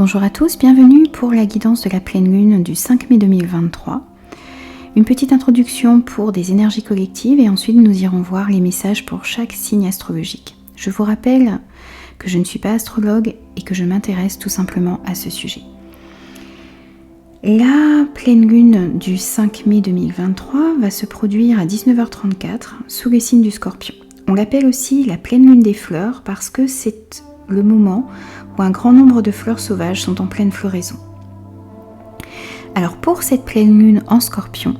Bonjour à tous, bienvenue pour la guidance de la pleine lune du 5 mai 2023. Une petite introduction pour des énergies collectives et ensuite nous irons voir les messages pour chaque signe astrologique. Je vous rappelle que je ne suis pas astrologue et que je m'intéresse tout simplement à ce sujet. La pleine lune du 5 mai 2023 va se produire à 19h34 sous le signe du Scorpion. On l'appelle aussi la pleine lune des fleurs parce que c'est le moment où un grand nombre de fleurs sauvages sont en pleine floraison. Alors pour cette pleine lune en Scorpion,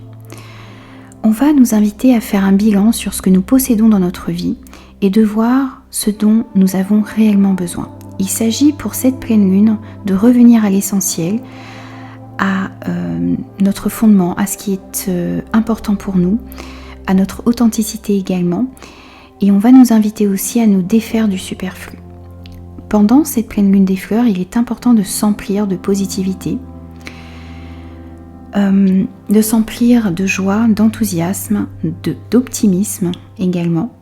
on va nous inviter à faire un bilan sur ce que nous possédons dans notre vie et de voir ce dont nous avons réellement besoin. Il s'agit pour cette pleine lune de revenir à l'essentiel, à notre fondement, à ce qui est important pour nous, à notre authenticité également, et on va nous inviter aussi à nous défaire du superflu. Pendant cette pleine lune des fleurs, il est important de s'emplir de positivité, de s'emplir de joie, d'enthousiasme, d'optimisme également.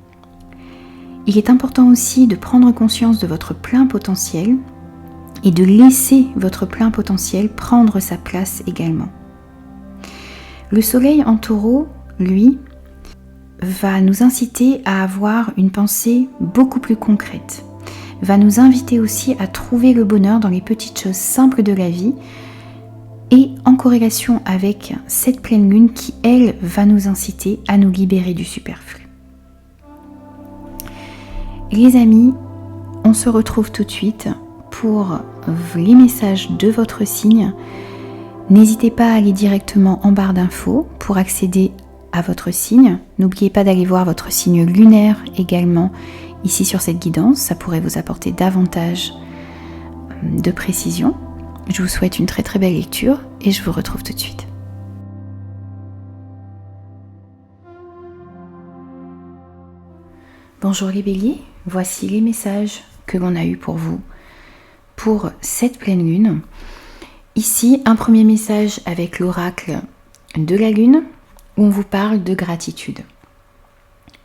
Il est important aussi de prendre conscience de votre plein potentiel et de laisser votre plein potentiel prendre sa place également. Le soleil en taureau, lui, va nous inciter à avoir une pensée beaucoup plus concrète, va nous inviter aussi à trouver le bonheur dans les petites choses simples de la vie et en corrélation avec cette pleine lune qui, elle, va nous inciter à nous libérer du superflu. Les amis, on se retrouve tout de suite pour les messages de votre signe. N'hésitez pas à aller directement en barre d'infos pour accéder à votre signe. N'oubliez pas d'aller voir votre signe lunaire également ici sur cette guidance, ça pourrait vous apporter davantage de précision. Je vous souhaite une très très belle lecture et je vous retrouve tout de suite. Bonjour les béliers, voici les messages que l'on a eus pour vous pour cette pleine lune. Ici, un premier message avec l'oracle de la lune où on vous parle de gratitude.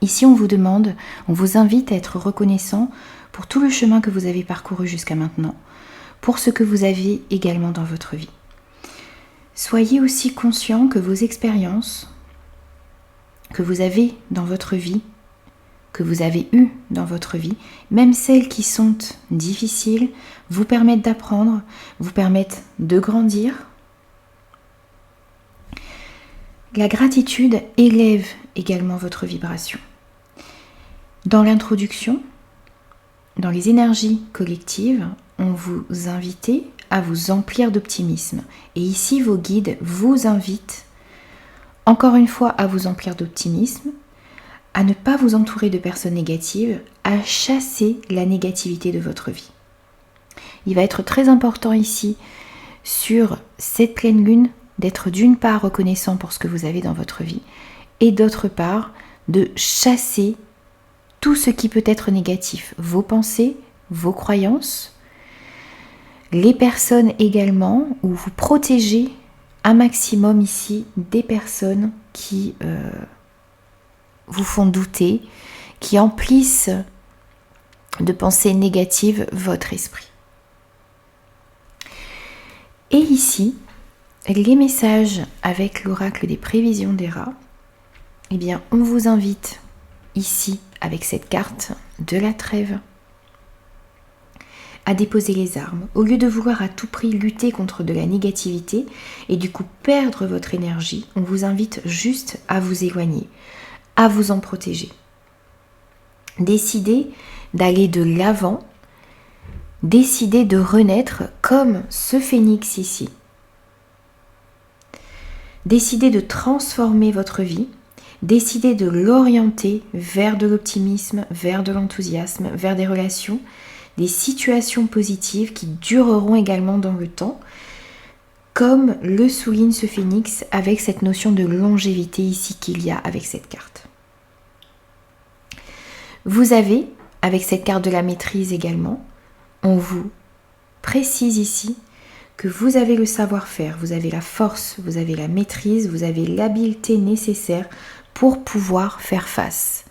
Ici, on vous invite à être reconnaissant pour tout le chemin que vous avez parcouru jusqu'à maintenant, pour ce que vous avez également dans votre vie. Soyez aussi conscient que vos expériences que vous avez dans votre vie, que vous avez eues dans votre vie, même celles qui sont difficiles, vous permettent d'apprendre, vous permettent de grandir. La gratitude élève également votre vibration. Dans l'introduction, dans les énergies collectives, on vous invite à vous emplir d'optimisme. Et ici, vos guides vous invitent, encore une fois, à vous emplir d'optimisme, à ne pas vous entourer de personnes négatives, à chasser la négativité de votre vie. Il va être très important ici, sur cette pleine lune, d'être d'une part reconnaissant pour ce que vous avez dans votre vie, et d'autre part, de chasser tout ce qui peut être négatif, vos pensées, vos croyances, les personnes également, où vous protégez un maximum ici des personnes qui vous font douter, qui emplissent de pensées négatives votre esprit. Et ici, les messages avec l'oracle des prévisions des rats, eh bien, on vous invite ici, avec cette carte de la trêve, à déposer les armes. Au lieu de vouloir à tout prix lutter contre de la négativité et du coup perdre votre énergie, on vous invite juste à vous éloigner, à vous en protéger. Décidez d'aller de l'avant, décidez de renaître comme ce phénix ici. Décidez de transformer votre vie. Décidez de l'orienter vers de l'optimisme, vers de l'enthousiasme, vers des relations, des situations positives qui dureront également dans le temps, comme le souligne ce phénix avec cette notion de longévité ici qu'il y a avec cette carte. Vous avez, avec cette carte de la maîtrise également, on vous précise ici que vous avez le savoir-faire, vous avez la force, vous avez la maîtrise, vous avez l'habileté nécessaire pour pouvoir faire face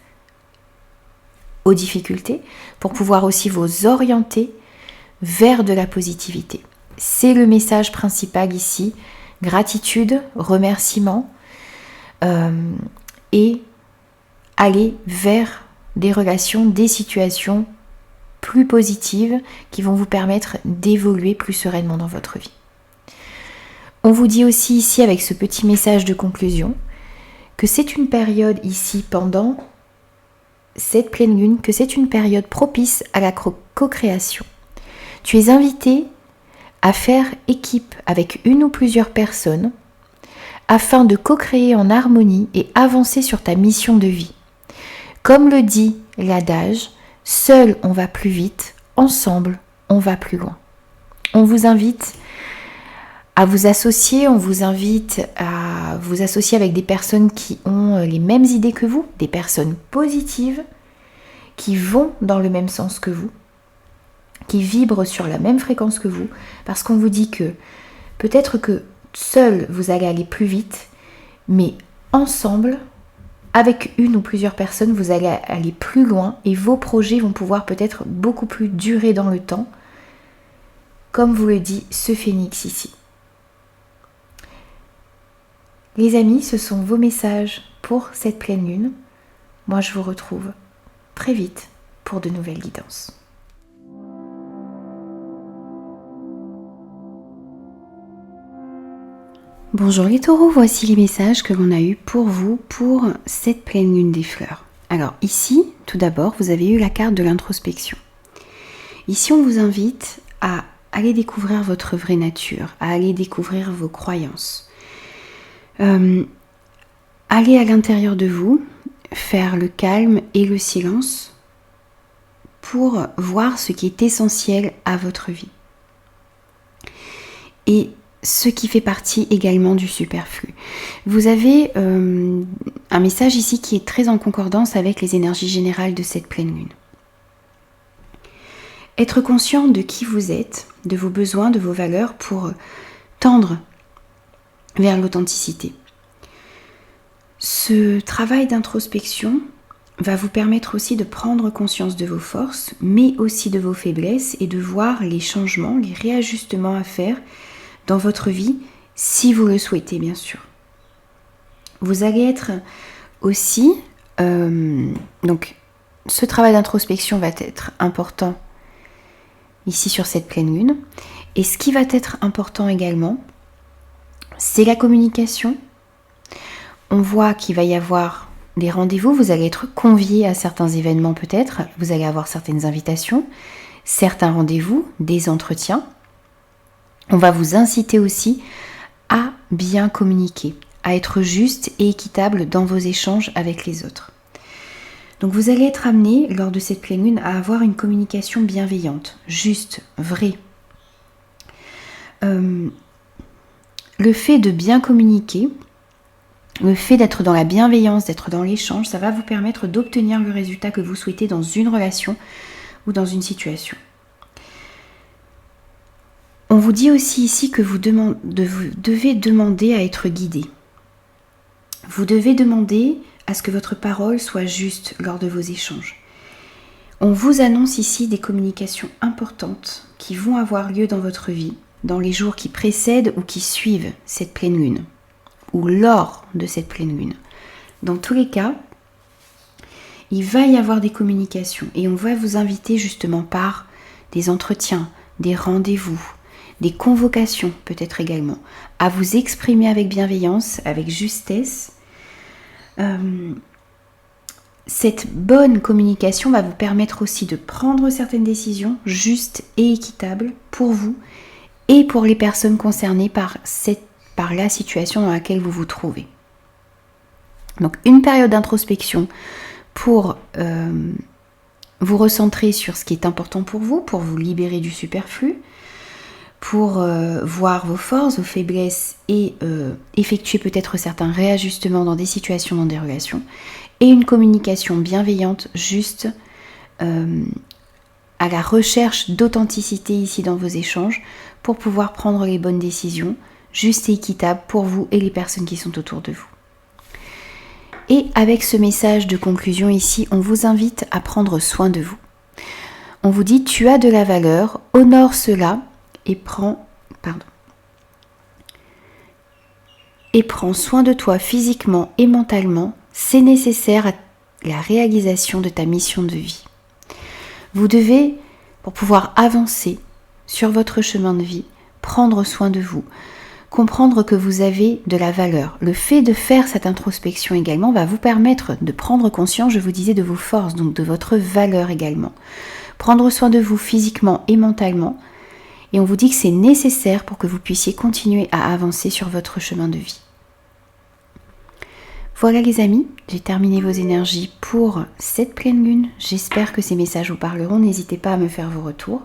aux difficultés, pour pouvoir aussi vous orienter vers de la positivité. C'est le message principal ici. Gratitude, remerciement et aller vers des relations, des situations plus positives qui vont vous permettre d'évoluer plus sereinement dans votre vie. On vous dit aussi ici avec ce petit message de conclusion que c'est une période ici pendant cette pleine lune, que c'est une période propice à la co-création. Tu es invité à faire équipe avec une ou plusieurs personnes afin de co-créer en harmonie et avancer sur ta mission de vie. Comme le dit l'adage, seul on va plus vite, ensemble on va plus loin. On vous invite à vous associer, on vous invite à vous associer avec des personnes qui ont les mêmes idées que vous, des personnes positives, qui vont dans le même sens que vous, qui vibrent sur la même fréquence que vous, parce qu'on vous dit que peut-être que seul vous allez aller plus vite, mais ensemble, avec une ou plusieurs personnes, vous allez aller plus loin et vos projets vont pouvoir peut-être beaucoup plus durer dans le temps, comme vous le dit ce phénix ici. Les amis, ce sont vos messages pour cette pleine lune. Moi, je vous retrouve très vite pour de nouvelles guidances. Bonjour les taureaux, voici les messages que l'on a eus pour vous pour cette pleine lune des fleurs. Alors ici, tout d'abord, vous avez eu la carte de l'introspection. Ici, on vous invite à aller découvrir votre vraie nature, à aller découvrir vos croyances. Aller à l'intérieur de vous, faire le calme et le silence pour voir ce qui est essentiel à votre vie. Et ce qui fait partie également du superflu. Vous avez un message ici qui est très en concordance avec les énergies générales de cette pleine lune. Être conscient de qui vous êtes, de vos besoins, de vos valeurs pour tendre vers l'authenticité. Ce travail d'introspection va vous permettre aussi de prendre conscience de vos forces, mais aussi de vos faiblesses et de voir les changements, les réajustements à faire dans votre vie, si vous le souhaitez bien sûr. Vous allez être aussi, donc ce travail d'introspection va être important ici sur cette pleine lune. Et ce qui va être important également, c'est la communication. On voit qu'il va y avoir des rendez-vous, vous allez être convié à certains événements peut-être, vous allez avoir certaines invitations, certains rendez-vous, des entretiens. On va vous inciter aussi à bien communiquer, à être juste et équitable dans vos échanges avec les autres. Donc vous allez être amené, lors de cette pleine lune, à avoir une communication bienveillante, juste, vraie. Le fait de bien communiquer, le fait d'être dans la bienveillance, d'être dans l'échange, ça va vous permettre d'obtenir le résultat que vous souhaitez dans une relation ou dans une situation. On vous dit aussi ici que vous devez demander à être guidé. Vous devez demander à ce que votre parole soit juste lors de vos échanges. On vous annonce ici des communications importantes qui vont avoir lieu dans votre vie, dans les jours qui précèdent ou qui suivent cette pleine lune, ou lors de cette pleine lune. Dans tous les cas, il va y avoir des communications et on va vous inviter justement par des entretiens, des rendez-vous, des convocations peut-être également, à vous exprimer avec bienveillance, avec justesse. Cette bonne communication va vous permettre aussi de prendre certaines décisions justes et équitables pour vous et pour les personnes concernées par la situation dans laquelle vous vous trouvez. Donc une période d'introspection pour vous recentrer sur ce qui est important pour vous libérer du superflu, pour voir vos forces, vos faiblesses et effectuer peut-être certains réajustements dans des situations, dans des relations, et une communication bienveillante, juste, à la recherche d'authenticité ici dans vos échanges, pour pouvoir prendre les bonnes décisions, justes et équitables pour vous et les personnes qui sont autour de vous. Et avec ce message de conclusion ici, on vous invite à prendre soin de vous. On vous dit, tu as de la valeur, honore cela, et prends Et prends soin de toi physiquement et mentalement, c'est nécessaire à la réalisation de ta mission de vie. Vous devez, pour pouvoir avancer sur votre chemin de vie, prendre soin de vous, comprendre que vous avez de la valeur. Le fait de faire cette introspection également va vous permettre de prendre conscience, je vous disais, de vos forces, donc de votre valeur également. Prendre soin de vous physiquement et mentalement, et on vous dit que c'est nécessaire pour que vous puissiez continuer à avancer sur votre chemin de vie. Voilà les amis, j'ai terminé vos énergies pour cette pleine lune. J'espère que ces messages vous parleront. N'hésitez pas à me faire vos retours.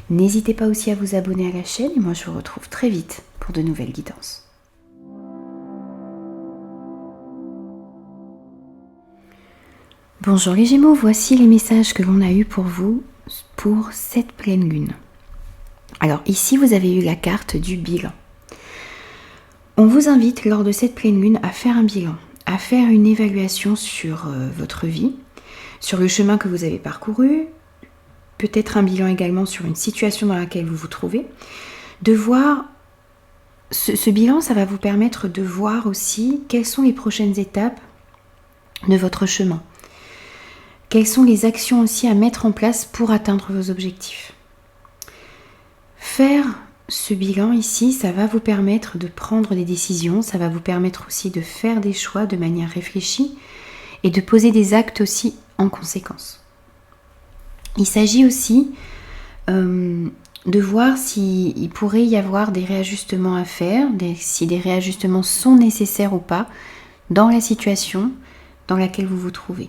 N'hésitez pas aussi à vous abonner à la chaîne et moi je vous retrouve très vite pour de nouvelles guidances. Bonjour les Gémeaux, voici les messages que l'on a eus pour vous pour cette pleine lune. Alors ici vous avez eu la carte du bilan. On vous invite lors de cette pleine lune à faire un bilan, à faire une évaluation sur votre vie, sur le chemin que vous avez parcouru, peut-être un bilan également sur une situation dans laquelle vous vous trouvez, de voir, ce bilan, ça va vous permettre de voir aussi quelles sont les prochaines étapes de votre chemin. Quelles sont les actions aussi à mettre en place pour atteindre vos objectifs. Faire ce bilan ici, ça va vous permettre de prendre des décisions, ça va vous permettre aussi de faire des choix de manière réfléchie et de poser des actes aussi en conséquence. Il s'agit aussi de voir s'il pourrait y avoir des réajustements à faire, si des réajustements sont nécessaires ou pas dans la situation dans laquelle vous vous trouvez.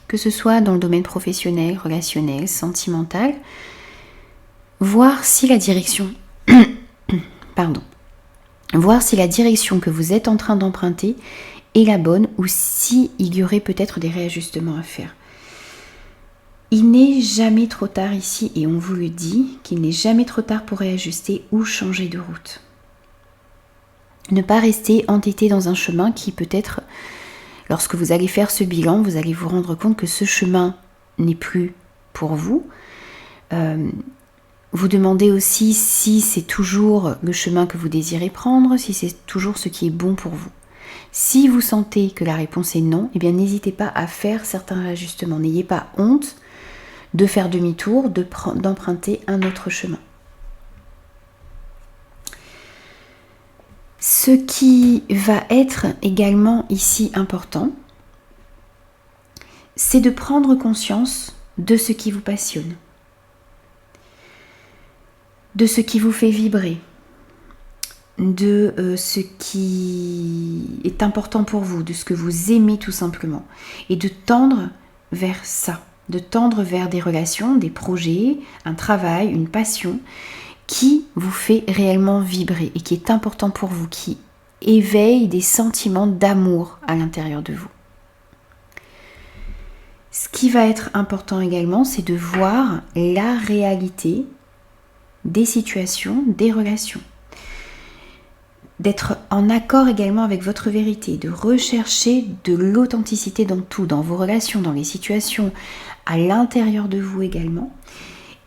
Que ce soit dans le domaine professionnel, relationnel, sentimental, voir si la direction voir si la direction que vous êtes en train d'emprunter est la bonne ou s'il y aurait peut-être des réajustements à faire. Il n'est jamais trop tard ici et on vous le dit qu'il n'est jamais trop tard pour réajuster ou changer de route. Ne pas rester entêté dans un chemin qui peut-être, lorsque vous allez faire ce bilan, vous allez vous rendre compte que ce chemin n'est plus pour vous. Vous demandez aussi si c'est toujours le chemin que vous désirez prendre, si c'est toujours ce qui est bon pour vous. Si vous sentez que la réponse est non, eh bien n'hésitez pas à faire certains réajustements. N'ayez pas honte de faire demi-tour, d'emprunter un autre chemin. Ce qui va être également ici important, c'est de prendre conscience de ce qui vous passionne, de ce qui vous fait vibrer, de ce qui est important pour vous, de ce que vous aimez tout simplement, et de tendre vers ça, de tendre vers des relations, des projets, un travail, une passion qui vous fait réellement vibrer et qui est important pour vous, qui éveille des sentiments d'amour à l'intérieur de vous. Ce qui va être important également, c'est de voir la réalité des situations, des relations. D'être en accord également avec votre vérité, de rechercher de l'authenticité dans tout, dans vos relations, dans les situations, à l'intérieur de vous également,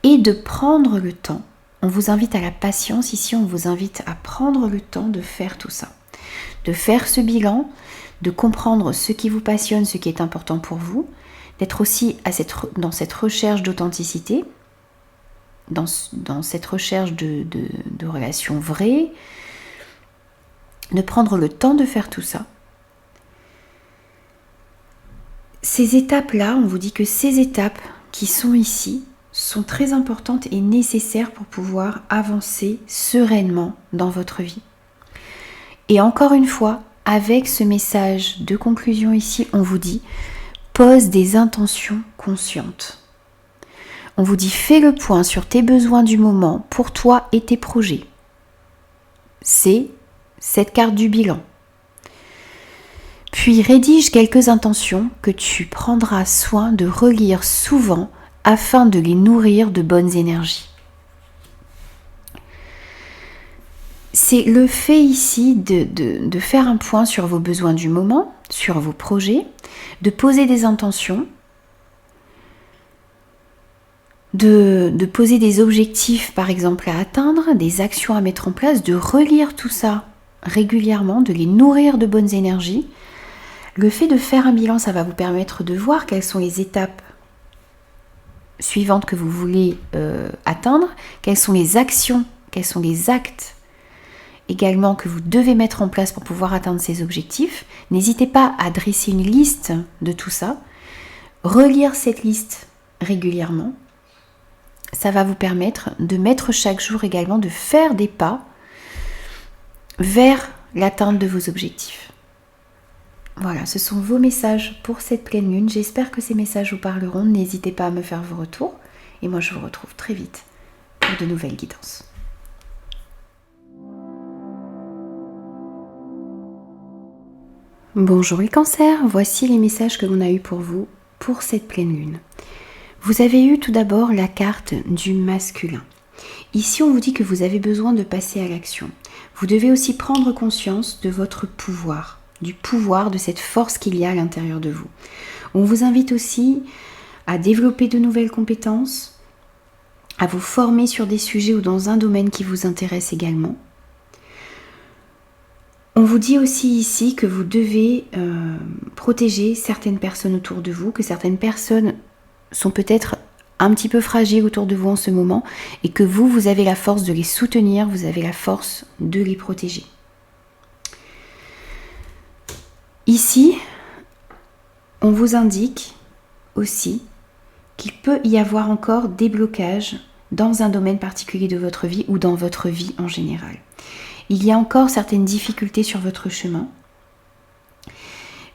et de prendre le temps. On vous invite à la patience, ici on vous invite à prendre le temps de faire tout ça, de faire ce bilan, de comprendre ce qui vous passionne, ce qui est important pour vous, d'être aussi dans cette recherche d'authenticité, dans cette recherche de relations vraies, de prendre le temps de faire tout ça. Ces étapes-là, on vous dit que ces étapes qui sont ici sont très importantes et nécessaires pour pouvoir avancer sereinement dans votre vie. Et encore une fois, avec ce message de conclusion ici, on vous dit pose des intentions conscientes. On vous dit fais le point sur tes besoins du moment pour toi et tes projets. C'est cette carte du bilan. Puis rédige quelques intentions que tu prendras soin de relire souvent afin de les nourrir de bonnes énergies. C'est le fait ici de faire un point sur vos besoins du moment, sur vos projets, de poser des intentions de poser des objectifs par exemple à atteindre, des actions à mettre en place, de relire tout ça régulièrement, de les nourrir de bonnes énergies. Le fait de faire un bilan, ça va vous permettre de voir quelles sont les étapes suivantes que vous voulez atteindre, quelles sont les actions, quels sont les actes également que vous devez mettre en place pour pouvoir atteindre ces objectifs. N'hésitez pas à dresser une liste de tout ça, relire cette liste régulièrement. Ça va vous permettre de mettre chaque jour également, de faire des pas vers l'atteinte de vos objectifs. Voilà, ce sont vos messages pour cette pleine lune. J'espère que ces messages vous parleront. N'hésitez pas à me faire vos retours. Et moi, je vous retrouve très vite pour de nouvelles guidances. Bonjour les cancers, voici les messages que l'on a eus pour vous pour cette pleine lune. Vous avez eu tout d'abord la carte du masculin. Ici, on vous dit que vous avez besoin de passer à l'action. Vous devez aussi prendre conscience de votre pouvoir, du pouvoir de cette force qu'il y a à l'intérieur de vous. On vous invite aussi à développer de nouvelles compétences, à vous former sur des sujets ou dans un domaine qui vous intéresse également. On vous dit aussi ici que vous devez protéger certaines personnes autour de vous, que certaines personnes sont peut-être un petit peu fragiles autour de vous en ce moment et que vous avez la force de les soutenir, vous avez la force de les protéger. Ici, on vous indique aussi qu'il peut y avoir encore des blocages dans un domaine particulier de votre vie ou dans votre vie en général. Il y a encore certaines difficultés sur votre chemin,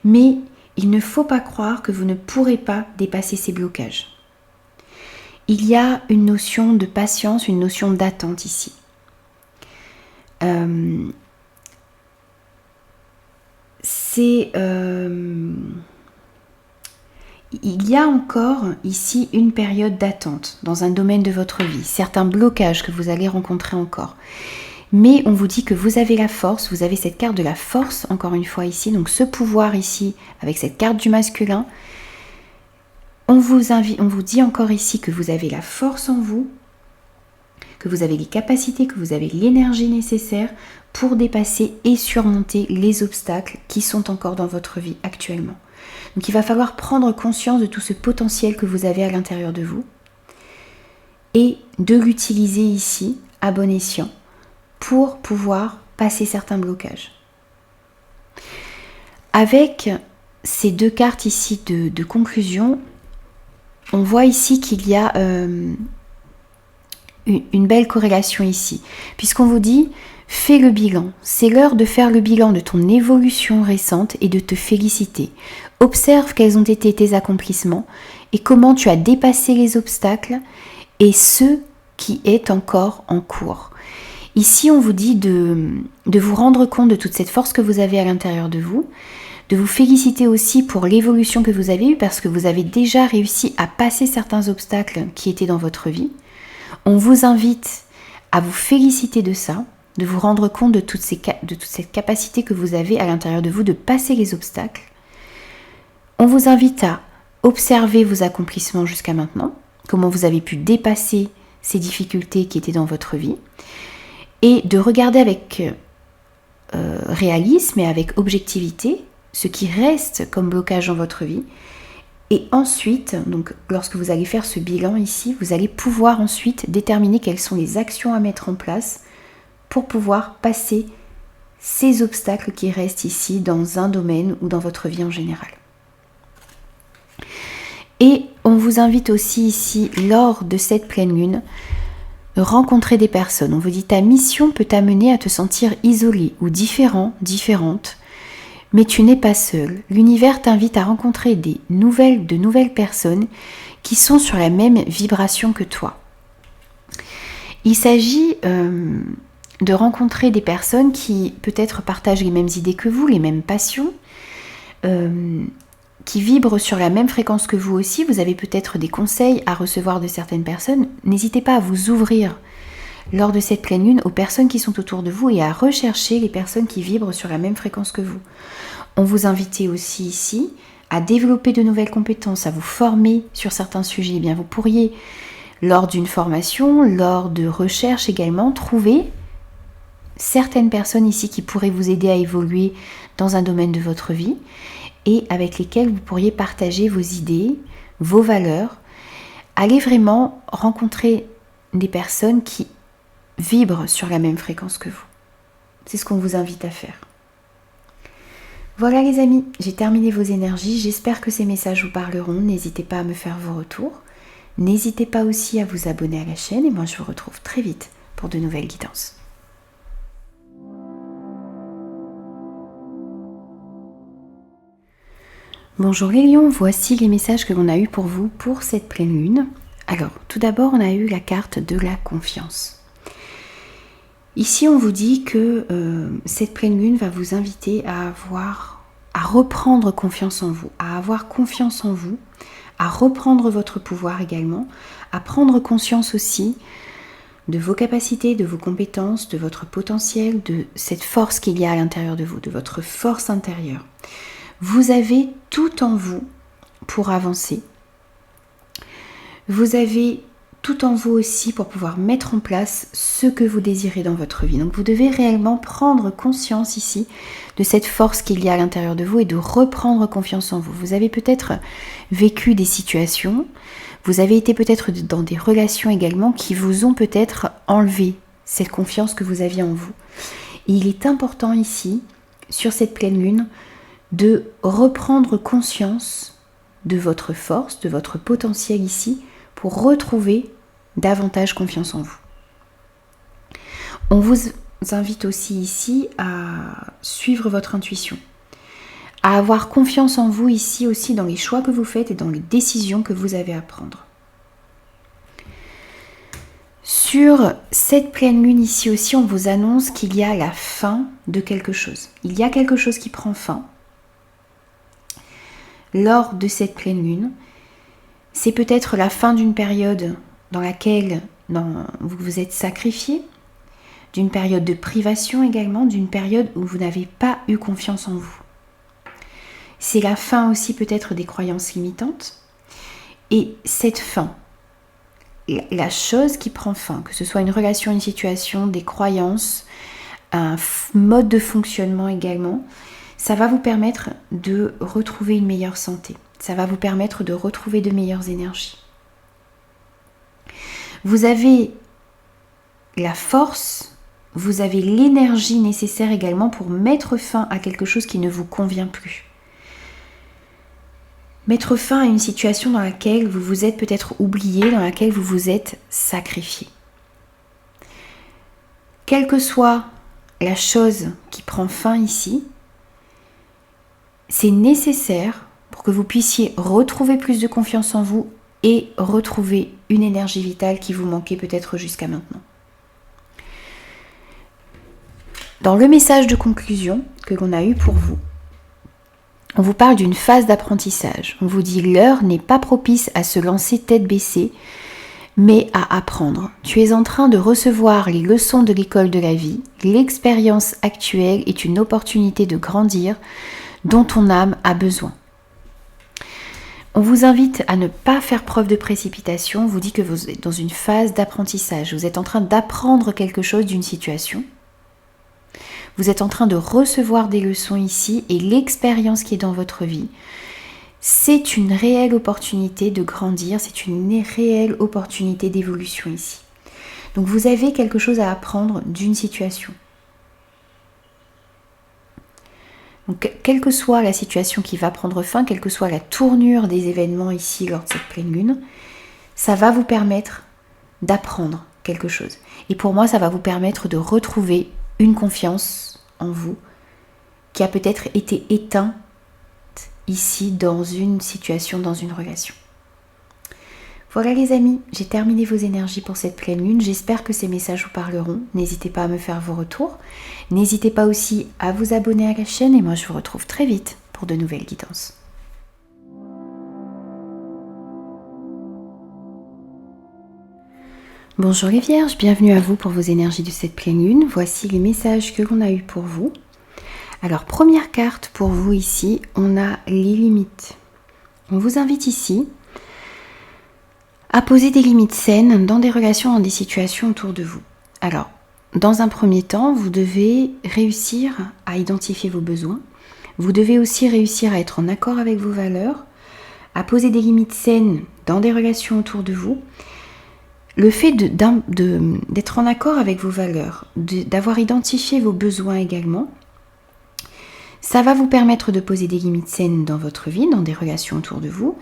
mais il ne faut pas croire que vous ne pourrez pas dépasser ces blocages. Il y a une notion de patience, une notion d'attente ici. Il y a encore ici une période d'attente dans un domaine de votre vie, certains blocages que vous allez rencontrer encore. Mais on vous dit que vous avez la force, vous avez cette carte de la force encore une fois ici, donc ce pouvoir ici avec cette carte du masculin. On vous dit encore ici que vous avez la force en vous, que vous avez les capacités, que vous avez l'énergie nécessaire pour dépasser et surmonter les obstacles qui sont encore dans votre vie actuellement. Donc il va falloir prendre conscience de tout ce potentiel que vous avez à l'intérieur de vous et de l'utiliser ici à bon escient pour pouvoir passer certains blocages. Avec ces deux cartes ici de conclusion, on voit ici qu'il y a une belle corrélation ici, puisqu'on vous dit fais le bilan. C'est l'heure de faire le bilan de ton évolution récente et de te féliciter. Observe quels ont été tes accomplissements et comment tu as dépassé les obstacles et ce qui est encore en cours. Ici, on vous dit de vous rendre compte de toute cette force que vous avez à l'intérieur de vous, de vous féliciter aussi pour l'évolution que vous avez eue parce que vous avez déjà réussi à passer certains obstacles qui étaient dans votre vie. On vous invite à vous féliciter de ça, de vous rendre compte de toute cette capacité que vous avez à l'intérieur de vous de passer les obstacles. On vous invite à observer vos accomplissements jusqu'à maintenant, comment vous avez pu dépasser ces difficultés qui étaient dans votre vie, et de regarder avec réalisme et avec objectivité ce qui reste comme blocage dans votre vie. Et ensuite, donc, lorsque vous allez faire ce bilan ici, vous allez pouvoir ensuite déterminer quelles sont les actions à mettre en place pour pouvoir passer ces obstacles qui restent ici dans un domaine ou dans votre vie en général. Et on vous invite aussi ici, lors de cette pleine lune, de rencontrer des personnes. On vous dit ta mission peut t'amener à te sentir isolé ou différent, différente, mais tu n'es pas seul. L'univers t'invite à rencontrer de nouvelles personnes qui sont sur la même vibration que toi. Il s'agit de rencontrer des personnes qui peut-être partagent les mêmes idées que vous, les mêmes passions, qui vibrent sur la même fréquence que vous aussi. Vous avez peut-être des conseils à recevoir de certaines personnes. N'hésitez pas à vous ouvrir lors de cette pleine lune aux personnes qui sont autour de vous et à rechercher les personnes qui vibrent sur la même fréquence que vous. On vous invite aussi ici à développer de nouvelles compétences, à vous former sur certains sujets. Eh bien, vous pourriez lors d'une formation, lors de recherches également, trouver certaines personnes ici qui pourraient vous aider à évoluer dans un domaine de votre vie et avec lesquelles vous pourriez partager vos idées, vos valeurs. Allez vraiment rencontrer des personnes qui vibrent sur la même fréquence que vous. C'est ce qu'on vous invite à faire. Voilà les amis, j'ai terminé vos énergies. J'espère que ces messages vous parleront. N'hésitez pas à me faire vos retours. N'hésitez pas aussi à vous abonner à la chaîne et moi je vous retrouve très vite pour de nouvelles guidances. Bonjour les lions, voici les messages que l'on a eus pour vous pour cette pleine lune. Alors, tout d'abord, on a eu la carte de la confiance. Ici, on vous dit que cette pleine lune va vous inviter à reprendre confiance en vous, à avoir confiance en vous, à reprendre votre pouvoir également, à prendre conscience aussi de vos capacités, de vos compétences, de votre potentiel, de cette force qu'il y a à l'intérieur de vous, de votre force intérieure. Vous avez tout en vous pour avancer. Vous avez tout en vous aussi pour pouvoir mettre en place ce que vous désirez dans votre vie. Donc vous devez réellement prendre conscience ici de cette force qu'il y a à l'intérieur de vous et de reprendre confiance en vous. Vous avez peut-être vécu des situations, vous avez été peut-être dans des relations également qui vous ont peut-être enlevé cette confiance que vous aviez en vous. Et il est important ici, sur cette pleine lune, de reprendre conscience de votre force, de votre potentiel ici, pour retrouver davantage confiance en vous. On vous invite aussi ici à suivre votre intuition, à avoir confiance en vous ici aussi dans les choix que vous faites et dans les décisions que vous avez à prendre. Sur cette pleine lune ici aussi, on vous annonce qu'il y a la fin de quelque chose. Il y a quelque chose qui prend fin. Lors de cette pleine lune, c'est peut-être la fin d'une période dans laquelle vous vous êtes sacrifié, d'une période de privation également, d'une période où vous n'avez pas eu confiance en vous. C'est la fin aussi peut-être des croyances limitantes. Et cette fin, la chose qui prend fin, que ce soit une relation, une situation, des croyances, un mode de fonctionnement également, ça va vous permettre de retrouver une meilleure santé. Ça va vous permettre de retrouver de meilleures énergies. Vous avez la force, vous avez l'énergie nécessaire également pour mettre fin à quelque chose qui ne vous convient plus. Mettre fin à une situation dans laquelle vous vous êtes peut-être oublié, dans laquelle vous vous êtes sacrifié. Quelle que soit la chose qui prend fin ici, c'est nécessaire pour que vous puissiez retrouver plus de confiance en vous et retrouver une énergie vitale qui vous manquait peut-être jusqu'à maintenant. Dans le message de conclusion que l'on a eu pour vous, on vous parle d'une phase d'apprentissage. On vous dit l'heure n'est pas propice à se lancer tête baissée, mais à apprendre. Tu es en train de recevoir les leçons de l'école de la vie. L'expérience actuelle est une opportunité de grandir dont ton âme a besoin. On vous invite à ne pas faire preuve de précipitation. On vous dit que vous êtes dans une phase d'apprentissage. Vous êtes en train d'apprendre quelque chose d'une situation. Vous êtes en train de recevoir des leçons ici et l'expérience qui est dans votre vie, c'est une réelle opportunité de grandir, c'est une réelle opportunité d'évolution ici. Donc vous avez quelque chose à apprendre d'une situation. Donc, quelle que soit la situation qui va prendre fin, quelle que soit la tournure des événements ici lors de cette pleine lune, ça va vous permettre d'apprendre quelque chose. Et pour moi, ça va vous permettre de retrouver une confiance en vous qui a peut-être été éteinte ici dans une situation, dans une relation. Voilà les amis, j'ai terminé vos énergies pour cette pleine lune. J'espère que ces messages vous parleront. N'hésitez pas à me faire vos retours. N'hésitez pas aussi à vous abonner à la chaîne et moi je vous retrouve très vite pour de nouvelles guidances. Bonjour les vierges, bienvenue à vous pour vos énergies de cette pleine lune. Voici les messages que l'on a eus pour vous. Alors première carte pour vous ici, on a les limites. On vous invite ici à poser des limites saines dans des relations, dans des situations autour de vous. Alors, dans un premier temps, vous devez réussir à identifier vos besoins. Vous devez aussi réussir à être en accord avec vos valeurs, à poser des limites saines dans des relations autour de vous. Le fait d'être en accord avec vos valeurs, d'avoir identifié vos besoins également, ça va vous permettre de poser des limites saines dans votre vie, dans des relations autour de vous.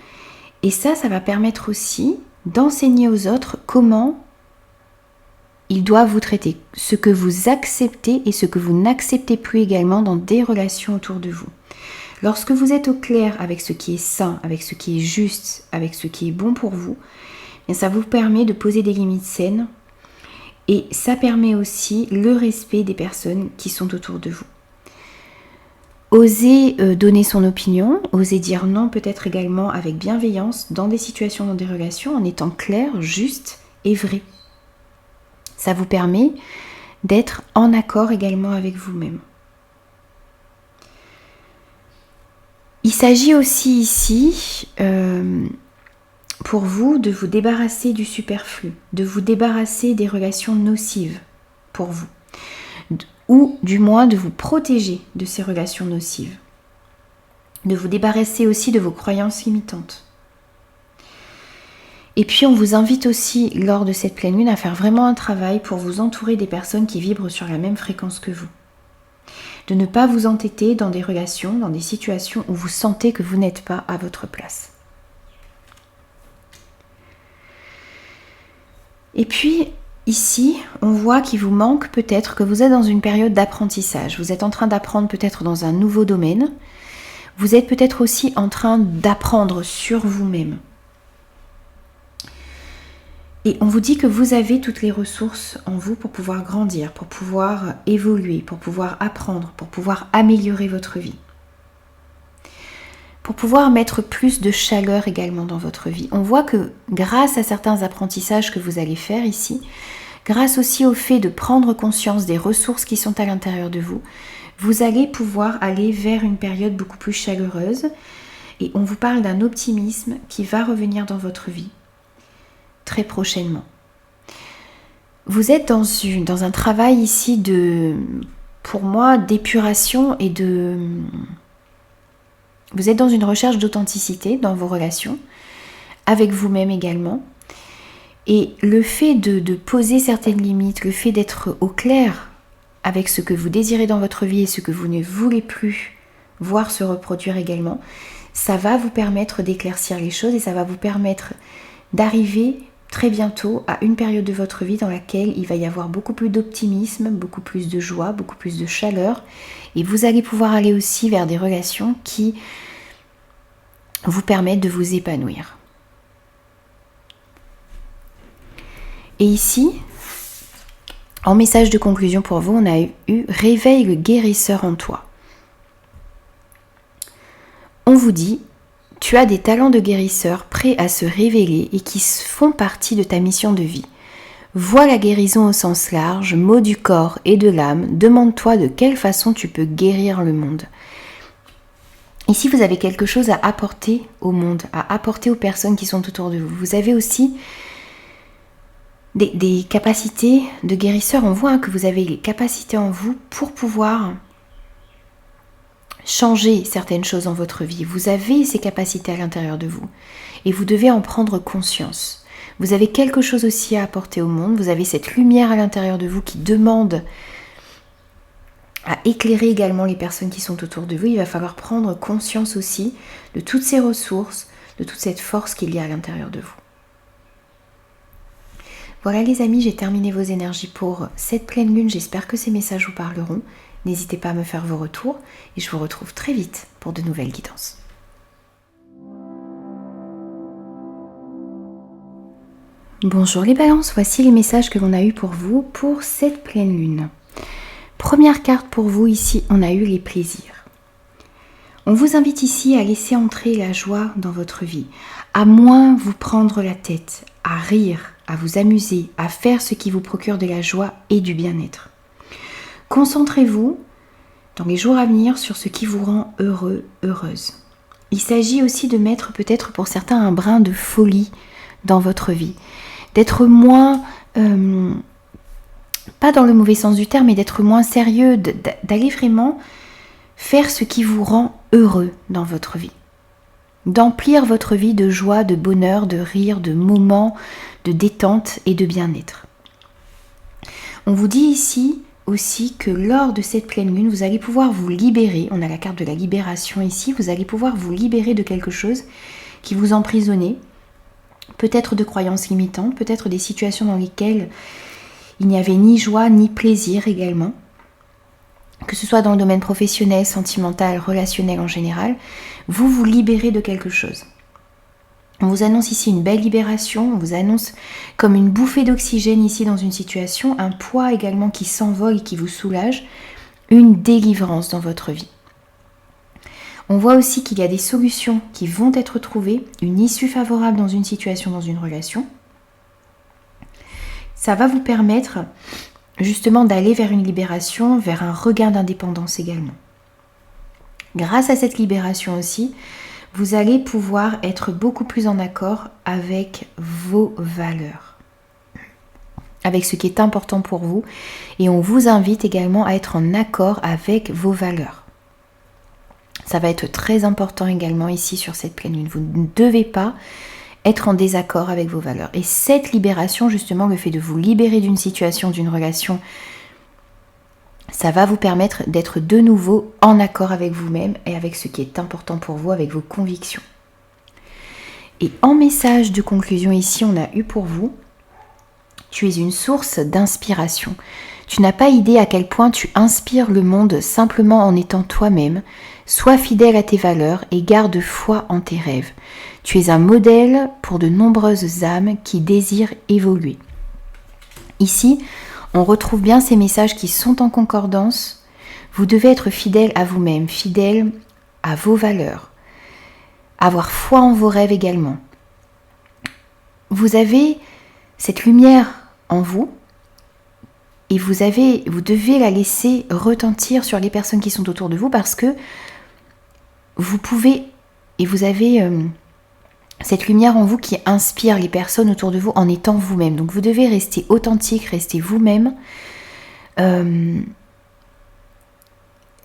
Et ça va permettre aussi d'enseigner aux autres comment ils doivent vous traiter, ce que vous acceptez et ce que vous n'acceptez plus également dans des relations autour de vous. Lorsque vous êtes au clair avec ce qui est sain, avec ce qui est juste, avec ce qui est bon pour vous, ça vous permet de poser des limites saines et ça permet aussi le respect des personnes qui sont autour de vous. Oser donner son opinion, oser dire non peut-être également avec bienveillance dans des situations, dans des relations, en étant clair, juste et vrai. Ça vous permet d'être en accord également avec vous-même. Il s'agit aussi ici, pour vous, de vous débarrasser du superflu, de vous débarrasser des relations nocives pour vous, ou du moins de vous protéger de ces relations nocives, de vous débarrasser aussi de vos croyances limitantes. Et puis on vous invite aussi lors de cette pleine lune à faire vraiment un travail pour vous entourer des personnes qui vibrent sur la même fréquence que vous. De ne pas vous entêter dans des relations, dans des situations où vous sentez que vous n'êtes pas à votre place. Et puis ici, on voit qu'il vous manque peut-être que vous êtes dans une période d'apprentissage. Vous êtes en train d'apprendre peut-être dans un nouveau domaine. Vous êtes peut-être aussi en train d'apprendre sur vous-même. Et on vous dit que vous avez toutes les ressources en vous pour pouvoir grandir, pour pouvoir évoluer, pour pouvoir apprendre, pour pouvoir améliorer votre vie. Pour pouvoir mettre plus de chaleur également dans votre vie. On voit que grâce à certains apprentissages que vous allez faire ici, grâce aussi au fait de prendre conscience des ressources qui sont à l'intérieur de vous, vous allez pouvoir aller vers une période beaucoup plus chaleureuse. Et on vous parle d'un optimisme qui va revenir dans votre vie très prochainement. Vous êtes dans un travail ici pour moi, d'épuration et vous êtes dans une recherche d'authenticité dans vos relations, avec vous-même également. Et le fait de poser certaines limites, le fait d'être au clair avec ce que vous désirez dans votre vie et ce que vous ne voulez plus voir se reproduire également, ça va vous permettre d'éclaircir les choses et ça va vous permettre d'arriver très bientôt à une période de votre vie dans laquelle il va y avoir beaucoup plus d'optimisme, beaucoup plus de joie, beaucoup plus de chaleur. Et vous allez pouvoir aller aussi vers des relations qui vous permettent de vous épanouir. Et ici, en message de conclusion pour vous, on a eu « Réveille le guérisseur en toi ». On vous dit « Tu as des talents de guérisseur prêts à se révéler et qui font partie de ta mission de vie. Vois la guérison au sens large, mot du corps et de l'âme, demande-toi de quelle façon tu peux guérir le monde. » Ici, vous avez quelque chose à apporter au monde, à apporter aux personnes qui sont autour de vous. Vous avez aussi des capacités de guérisseur. On voit que vous avez les capacités en vous pour pouvoir changer certaines choses dans votre vie. Vous avez ces capacités à l'intérieur de vous et vous devez en prendre conscience. Vous avez quelque chose aussi à apporter au monde. Vous avez cette lumière à l'intérieur de vous qui demande à éclairer également les personnes qui sont autour de vous. Il va falloir prendre conscience aussi de toutes ces ressources, de toute cette force qu'il y a à l'intérieur de vous. Voilà les amis, j'ai terminé vos énergies pour cette pleine lune. J'espère que ces messages vous parleront. N'hésitez pas à me faire vos retours et je vous retrouve très vite pour de nouvelles guidances. Bonjour les balances, voici les messages que l'on a eus pour vous pour cette pleine lune. Première carte pour vous ici, on a eu les plaisirs. On vous invite ici à laisser entrer la joie dans votre vie, à moins vous prendre la tête, à rire, à vous amuser, à faire ce qui vous procure de la joie et du bien-être. Concentrez-vous dans les jours à venir sur ce qui vous rend heureux, heureuse. Il s'agit aussi de mettre peut-être pour certains un brin de folie dans votre vie, d'être moins, pas dans le mauvais sens du terme, mais d'être moins sérieux, d'aller vraiment faire ce qui vous rend heureux dans votre vie. D'emplir votre vie de joie, de bonheur, de rire, de moments, de détente et de bien-être. On vous dit ici aussi que lors de cette pleine lune, vous allez pouvoir vous libérer, on a la carte de la libération ici, vous allez pouvoir vous libérer de quelque chose qui vous emprisonnait, peut-être de croyances limitantes, peut-être des situations dans lesquelles il n'y avait ni joie ni plaisir également, que ce soit dans le domaine professionnel, sentimental, relationnel en général, vous vous libérez de quelque chose. On vous annonce ici une belle libération, on vous annonce comme une bouffée d'oxygène ici dans une situation, un poids également qui s'envole et qui vous soulage, une délivrance dans votre vie. On voit aussi qu'il y a des solutions qui vont être trouvées, une issue favorable dans une situation, dans une relation. Ça va vous permettre justement d'aller vers une libération, vers un regain d'indépendance également. Grâce à cette libération aussi, vous allez pouvoir être beaucoup plus en accord avec vos valeurs, avec ce qui est important pour vous. Et on vous invite également à être en accord avec vos valeurs. Ça va être très important également ici sur cette pleine lune. Vous ne devez pas être en désaccord avec vos valeurs. Et cette libération, justement, le fait de vous libérer d'une situation, d'une relation, ça va vous permettre d'être de nouveau en accord avec vous-même et avec ce qui est important pour vous, avec vos convictions. Et en message de conclusion ici, on a eu pour vous, tu es une source d'inspiration. Tu n'as pas idée à quel point tu inspires le monde simplement en étant toi-même. Sois fidèle à tes valeurs et garde foi en tes rêves. Tu es un modèle pour de nombreuses âmes qui désirent évoluer. Ici, on retrouve bien ces messages qui sont en concordance. Vous devez être fidèle à vous-même, fidèle à vos valeurs. Avoir foi en vos rêves également. Vous avez cette lumière en vous et vous devez la laisser retentir sur les personnes qui sont autour de vous parce que vous pouvez et vous avez cette lumière en vous qui inspire les personnes autour de vous en étant vous-même. Donc vous devez rester authentique, rester vous-même,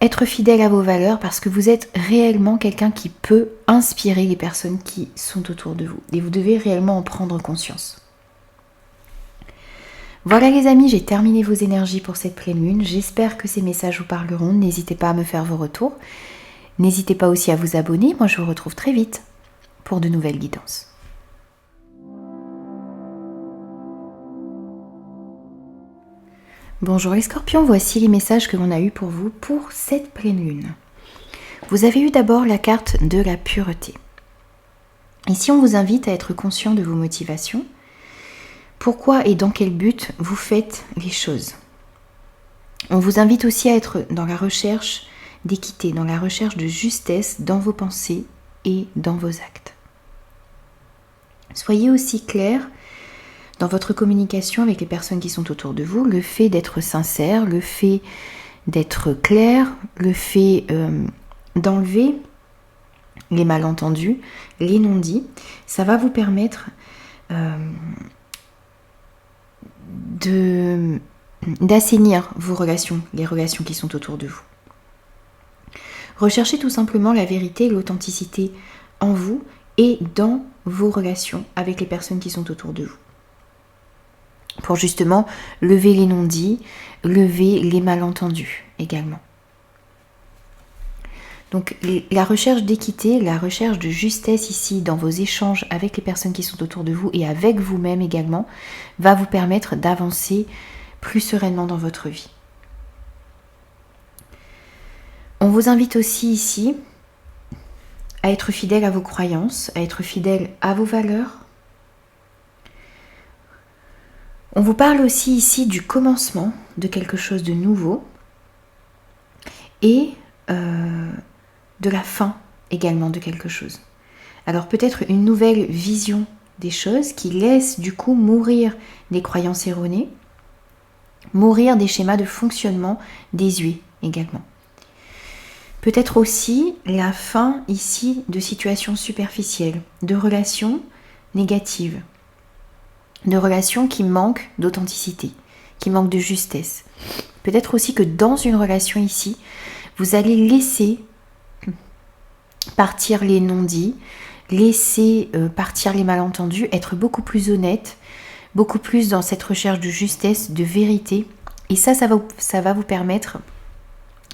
être fidèle à vos valeurs parce que vous êtes réellement quelqu'un qui peut inspirer les personnes qui sont autour de vous. Et vous devez réellement en prendre conscience. Voilà les amis, j'ai terminé vos énergies pour cette pleine lune. J'espère que ces messages vous parleront. N'hésitez pas à me faire vos retours. N'hésitez pas aussi à vous abonner. Moi, je vous retrouve très vite pour de nouvelles guidances. Bonjour les scorpions, voici les messages que l'on a eus pour vous pour cette pleine lune. Vous avez eu d'abord la carte de la pureté. Ici, on vous invite à être conscient de vos motivations. Pourquoi et dans quel but vous faites les choses. On vous invite aussi à être dans la recherche d'équité, dans la recherche de justesse dans vos pensées et dans vos actes. Soyez aussi clair dans votre communication avec les personnes qui sont autour de vous, le fait d'être sincère, le fait d'être clair, le fait d'enlever les malentendus, les non-dits, ça va vous permettre d'assainir vos relations, les relations qui sont autour de vous. Recherchez tout simplement la vérité et l'authenticité en vous et dans vos relations avec les personnes qui sont autour de vous. Pour justement lever les non-dits, lever les malentendus également. Donc la recherche d'équité, la recherche de justesse ici dans vos échanges avec les personnes qui sont autour de vous et avec vous-même également, va vous permettre d'avancer plus sereinement dans votre vie. On vous invite aussi ici à être fidèle à vos croyances, à être fidèle à vos valeurs. On vous parle aussi ici du commencement de quelque chose de nouveau et de la fin également de quelque chose. Alors peut-être une nouvelle vision des choses qui laisse du coup mourir des croyances erronées, mourir des schémas de fonctionnement désuets également. Peut-être aussi la fin ici de situations superficielles, de relations négatives, de relations qui manquent d'authenticité, qui manquent de justesse. Peut-être aussi que dans une relation ici, vous allez laisser partir les non-dits, laisser partir les malentendus, être beaucoup plus honnête, beaucoup plus dans cette recherche de justesse, de vérité. Et ça va vous permettre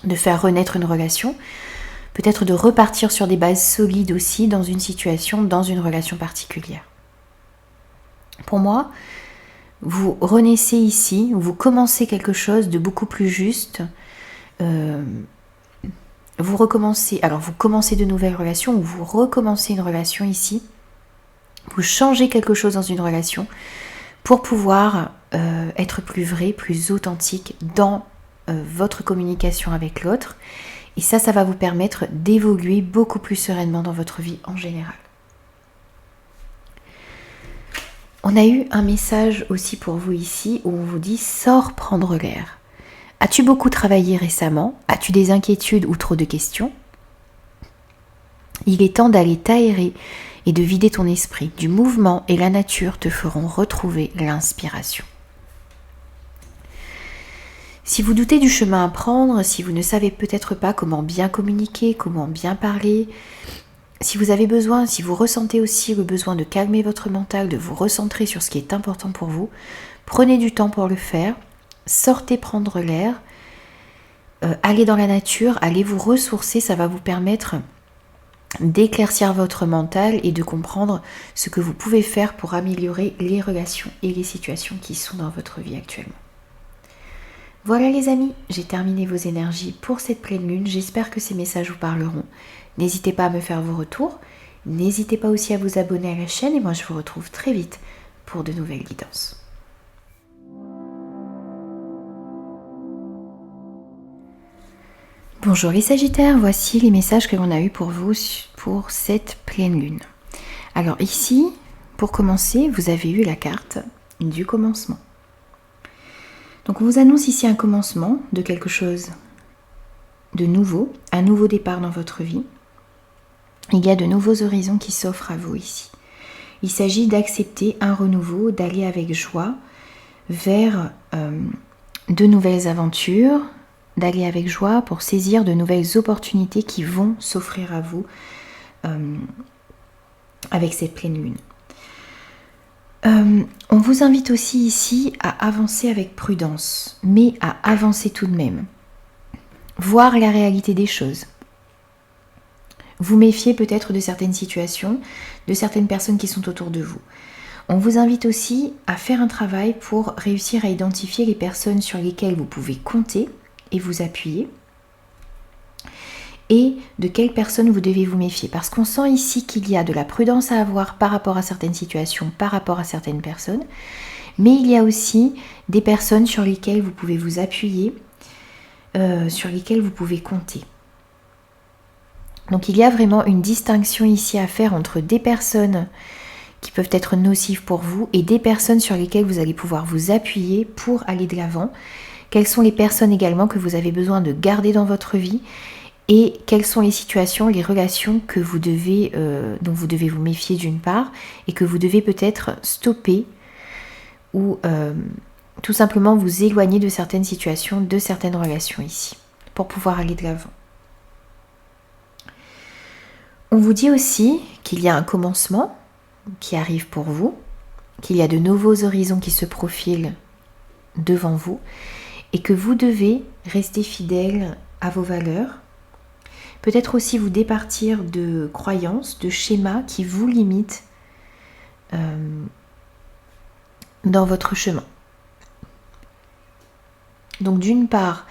de faire renaître une relation, peut-être de repartir sur des bases solides aussi dans une situation, dans une relation particulière. Pour moi, vous renaissez ici, vous commencez quelque chose de beaucoup plus juste. Vous commencez de nouvelles relations ou vous recommencez une relation ici. Vous changez quelque chose dans une relation pour pouvoir être plus vrai, plus authentique dans votre communication avec l'autre. Et ça va vous permettre d'évoluer beaucoup plus sereinement dans votre vie en général. On a eu un message aussi pour vous ici où on vous dit « Sors prendre l'air ». As-tu beaucoup travaillé récemment? As-tu des inquiétudes ou trop de questions? Il est temps d'aller t'aérer et de vider ton esprit. Du mouvement et la nature te feront retrouver l'inspiration. Si vous doutez du chemin à prendre, si vous ne savez peut-être pas comment bien communiquer, comment bien parler, si vous avez besoin, si vous ressentez aussi le besoin de calmer votre mental, de vous recentrer sur ce qui est important pour vous, prenez du temps pour le faire, sortez prendre l'air, allez dans la nature, allez vous ressourcer, ça va vous permettre d'éclaircir votre mental et de comprendre ce que vous pouvez faire pour améliorer les relations et les situations qui sont dans votre vie actuellement. Voilà les amis, j'ai terminé vos énergies pour cette pleine lune. J'espère que ces messages vous parleront. N'hésitez pas à me faire vos retours. N'hésitez pas aussi à vous abonner à la chaîne et moi je vous retrouve très vite pour de nouvelles guidances. Bonjour les Sagittaires, voici les messages que l'on a eu pour vous pour cette pleine lune. Alors ici, pour commencer, vous avez eu la carte du commencement. Donc on vous annonce ici un commencement de quelque chose de nouveau, un nouveau départ dans votre vie. Il y a de nouveaux horizons qui s'offrent à vous ici. Il s'agit d'accepter un renouveau, d'aller avec joie vers de nouvelles aventures, d'aller avec joie pour saisir de nouvelles opportunités qui vont s'offrir à vous avec cette pleine lune. On vous invite aussi ici à avancer avec prudence, mais à avancer tout de même. Voir la réalité des choses. Vous méfiez peut-être de certaines situations, de certaines personnes qui sont autour de vous. On vous invite aussi à faire un travail pour réussir à identifier les personnes sur lesquelles vous pouvez compter et vous appuyer. Et de quelles personnes vous devez vous méfier. Parce qu'on sent ici qu'il y a de la prudence à avoir par rapport à certaines situations, par rapport à certaines personnes. Mais il y a aussi des personnes sur lesquelles vous pouvez vous appuyer, sur lesquelles vous pouvez compter. Donc il y a vraiment une distinction ici à faire entre des personnes qui peuvent être nocives pour vous et des personnes sur lesquelles vous allez pouvoir vous appuyer pour aller de l'avant. Quelles sont les personnes également que vous avez besoin de garder dans votre vie et quelles sont les situations, les relations que vous devez, dont vous devez vous méfier d'une part et que vous devez peut-être stopper ou tout simplement vous éloigner de certaines situations, de certaines relations ici pour pouvoir aller de l'avant. On vous dit aussi qu'il y a un commencement qui arrive pour vous, qu'il y a de nouveaux horizons qui se profilent devant vous et que vous devez rester fidèle à vos valeurs. Peut-être aussi vous départir de croyances, de schémas qui vous limitent dans votre chemin. Donc d'une part,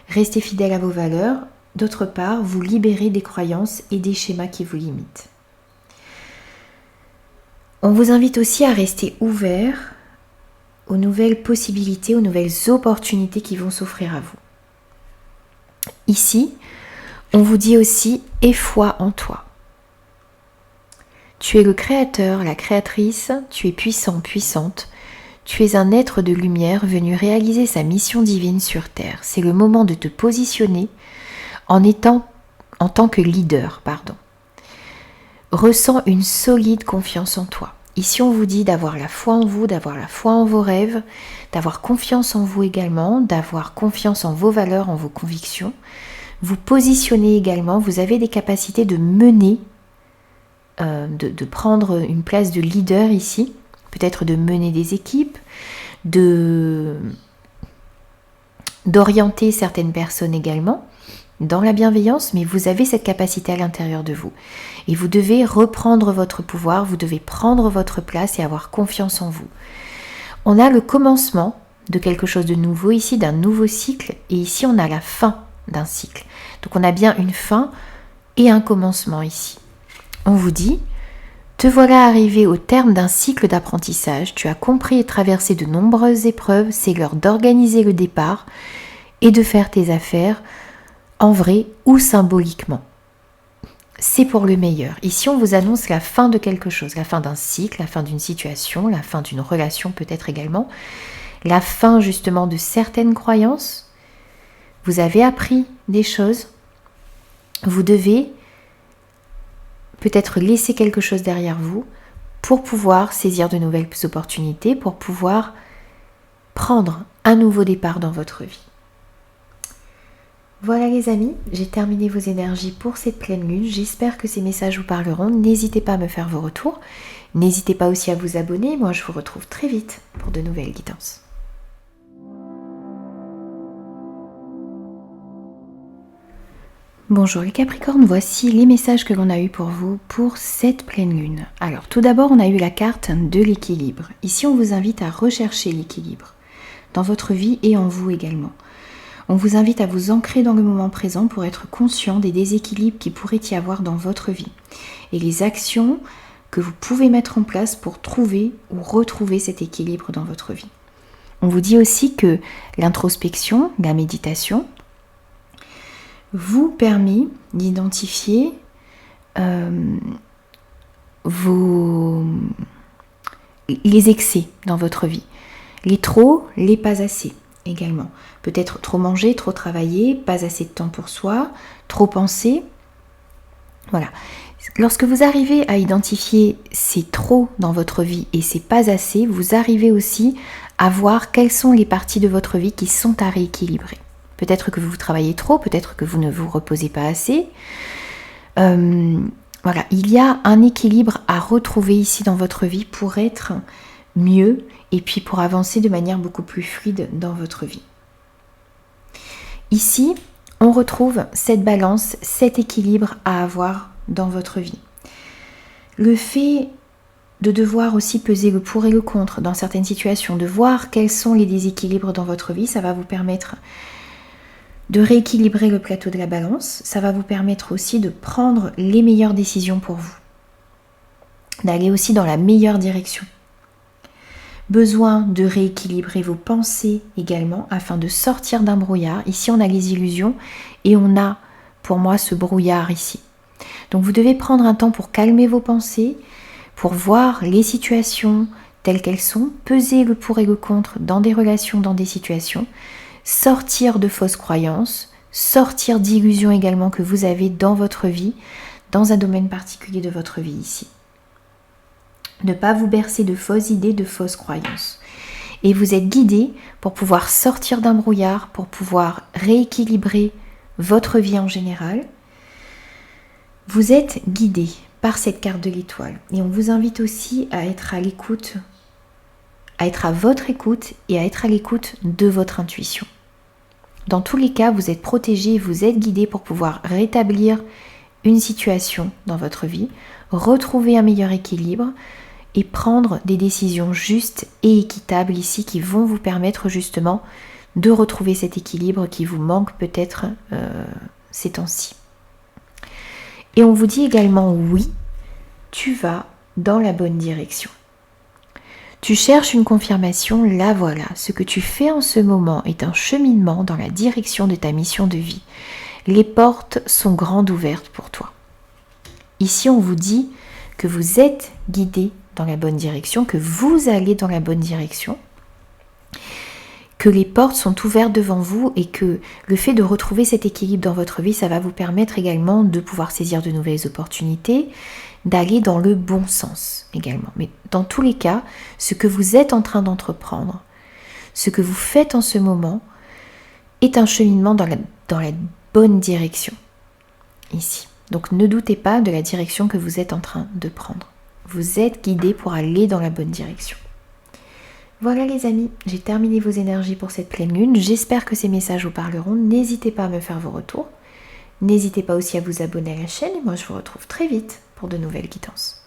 restez fidèle à vos valeurs. D'autre part, vous libérez des croyances et des schémas qui vous limitent. On vous invite aussi à rester ouvert aux nouvelles possibilités, aux nouvelles opportunités qui vont s'offrir à vous. Ici, on vous dit aussi « aie foi en toi ». Tu es le créateur, la créatrice, tu es puissant, puissante. Tu es un être de lumière venu réaliser sa mission divine sur Terre. C'est le moment de te positionner en tant que leader. Ressens une solide confiance en toi. Ici, on vous dit d'avoir la foi en vous, d'avoir la foi en vos rêves, d'avoir confiance en vous également, d'avoir confiance en vos valeurs, en vos convictions. Vous positionnez également, vous avez des capacités de mener, de prendre une place de leader ici, peut-être de mener des équipes, d'orienter certaines personnes également dans la bienveillance, mais vous avez cette capacité à l'intérieur de vous. Et vous devez reprendre votre pouvoir, vous devez prendre votre place et avoir confiance en vous. On a le commencement de quelque chose de nouveau ici, d'un nouveau cycle, et ici on a la fin d'un cycle. Donc on a bien une fin et un commencement ici. On vous dit, te voilà arrivé au terme d'un cycle d'apprentissage, tu as compris et traversé de nombreuses épreuves, c'est l'heure d'organiser le départ et de faire tes affaires en vrai ou symboliquement. C'est pour le meilleur. Ici, on vous annonce la fin de quelque chose, la fin d'un cycle, la fin d'une situation, la fin d'une relation peut-être également, la fin justement de certaines croyances. Vous avez appris des choses, vous devez peut-être laisser quelque chose derrière vous pour pouvoir saisir de nouvelles opportunités, pour pouvoir prendre un nouveau départ dans votre vie. Voilà les amis, j'ai terminé vos énergies pour cette pleine lune. J'espère que ces messages vous parleront. N'hésitez pas à me faire vos retours. N'hésitez pas aussi à vous abonner. Moi, je vous retrouve très vite pour de nouvelles guidances. Bonjour les Capricornes, voici les messages que l'on a eu pour vous pour cette pleine lune. Alors tout d'abord, on a eu la carte de l'équilibre. Ici, on vous invite à rechercher l'équilibre dans votre vie et en vous également. On vous invite à vous ancrer dans le moment présent pour être conscient des déséquilibres qui pourraient y avoir dans votre vie et les actions que vous pouvez mettre en place pour trouver ou retrouver cet équilibre dans votre vie. On vous dit aussi que l'introspection, la méditation, vous permet d'identifier les excès dans votre vie, les trop, les pas assez également. Peut-être trop manger, trop travailler, pas assez de temps pour soi, trop penser. Voilà. Lorsque vous arrivez à identifier ces trop dans votre vie et ces pas assez, vous arrivez aussi à voir quelles sont les parties de votre vie qui sont à rééquilibrer. Peut-être que vous travaillez trop, peut-être que vous ne vous reposez pas assez. Voilà, il y a un équilibre à retrouver ici dans votre vie pour être mieux et puis pour avancer de manière beaucoup plus fluide dans votre vie. Ici, on retrouve cette balance, cet équilibre à avoir dans votre vie. Le fait de devoir aussi peser le pour et le contre dans certaines situations, de voir quels sont les déséquilibres dans votre vie, ça va vous permettre de rééquilibrer le plateau de la balance. Ça va vous permettre aussi de prendre les meilleures décisions pour vous, d'aller aussi dans la meilleure direction. Besoin de rééquilibrer vos pensées également afin de sortir d'un brouillard. Ici, on a les illusions et on a, pour moi, ce brouillard ici. Donc, vous devez prendre un temps pour calmer vos pensées, pour voir les situations telles qu'elles sont, peser le pour et le contre dans des relations, dans des situations, sortir de fausses croyances, sortir d'illusions également que vous avez dans votre vie, dans un domaine particulier de votre vie ici. Ne pas vous bercer de fausses idées, de fausses croyances. Et vous êtes guidé pour pouvoir sortir d'un brouillard, pour pouvoir rééquilibrer votre vie en général. Vous êtes guidé par cette carte de l'étoile. Et on vous invite aussi à être à l'écoute, à être à votre écoute et à être à l'écoute de votre intuition. Dans tous les cas, vous êtes protégé, vous êtes guidé pour pouvoir rétablir une situation dans votre vie, retrouver un meilleur équilibre et prendre des décisions justes et équitables ici qui vont vous permettre justement de retrouver cet équilibre qui vous manque peut-être ces temps-ci. Et on vous dit également oui, tu vas dans la bonne direction. Tu cherches une confirmation, la voilà. Ce que tu fais en ce moment est un cheminement dans la direction de ta mission de vie. Les portes sont grandes ouvertes pour toi. Ici, on vous dit que vous êtes guidé dans la bonne direction, que vous allez dans la bonne direction, que les portes sont ouvertes devant vous et que le fait de retrouver cet équilibre dans votre vie, ça va vous permettre également de pouvoir saisir de nouvelles opportunités, d'aller dans le bon sens également. Mais dans tous les cas, ce que vous êtes en train d'entreprendre, ce que vous faites en ce moment, est un cheminement dans la bonne direction, ici. Donc ne doutez pas de la direction que vous êtes en train de prendre. Vous êtes guidé pour aller dans la bonne direction. Voilà les amis, j'ai terminé vos énergies pour cette pleine lune. J'espère que ces messages vous parleront. N'hésitez pas à me faire vos retours. N'hésitez pas aussi à vous abonner à la chaîne. Et moi, je vous retrouve très vite pour de nouvelles guidances.